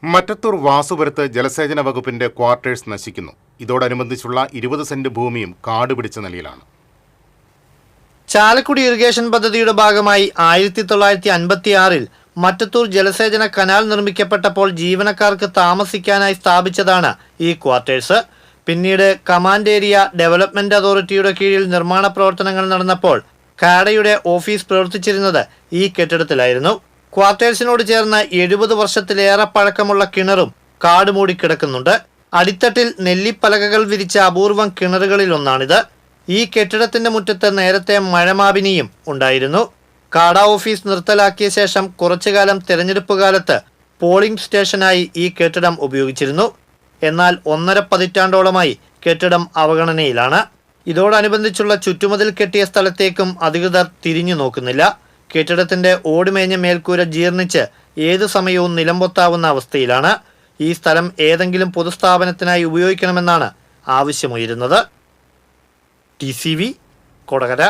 മറ്റത്തൂർ വാസുപുരത്ത് ജലസേചന വകുപ്പിന്റെ ക്വാർട്ടേഴ്സ് നശിക്കുന്നു. ഇതോടനുബന്ധിച്ചുള്ള 20 സെന്റ് ഭൂമിയും കാട് പിടിച്ച നിലയിലാണ്. ചാലക്കുടി ഇറിഗേഷൻ പദ്ധതിയുടെ ഭാഗമായി 1956-ൽ മറ്റത്തൂർ ജലസേചന കനാൽ നിർമ്മിക്കപ്പെട്ടപ്പോൾ ജീവനക്കാർക്ക് താമസിക്കാനായി സ്ഥാപിച്ചതാണ് ഈ ക്വാർട്ടേഴ്സ്. പിന്നീട് കമാൻഡ് ഏരിയ ഡെവലപ്മെന്റ് അതോറിറ്റിയുടെ കീഴിൽ നിർമ്മാണ പ്രവർത്തനങ്ങൾ നടന്നപ്പോൾ കാഡയുടെ ഓഫീസ് പ്രവർത്തിച്ചിരുന്നത് ഈ കെട്ടിടത്തിലായിരുന്നു. ക്വാർട്ടേഴ്സിനോട് ചേർന്ന് 70 വർഷത്തിലേറെ പഴക്കമുള്ള കിണറും കാട് മൂടിക്കിടക്കുന്നുണ്ട്. അടിത്തട്ടിൽ നെല്ലിപ്പലകകൾ വിരിച്ച അപൂർവം കിണറുകളിൽ ഒന്നാണിത്. ഈ കെട്ടിടത്തിന്റെ മുറ്റത്ത് നേരത്തെ മഴമാപിനിയും ഉണ്ടായിരുന്നു. കാഡ ഓഫീസ് നിർത്തലാക്കിയ ശേഷം കുറച്ചുകാലം തെരഞ്ഞെടുപ്പ് കാലത്ത് പോളിംഗ് സ്റ്റേഷനായി ഈ കെട്ടിടം ഉപയോഗിച്ചിരുന്നു. എന്നാൽ 1.5 പതിറ്റാണ്ടോളമായി കെട്ടിടം അവഗണനയിലാണ്. ഇതോടനുബന്ധിച്ചുള്ള ചുറ്റുമതിൽ കെട്ടിയ സ്ഥലത്തേക്കും അധികൃതർ തിരിഞ്ഞു നോക്കുന്നില്ല. കെട്ടിടത്തിന്റെ ഓടുമേഞ്ഞ മേൽക്കൂര ജീർണിച്ച് ഏതു സമയവും നിലംപൊത്താവുന്ന അവസ്ഥയിലാണ്. ഈ സ്ഥലം ഏതെങ്കിലും പൊതുസ്ഥാപനത്തിനായി ഉപയോഗിക്കണമെന്നാണ് ആവശ്യമുയരുന്നത്. TCV കൊടകര.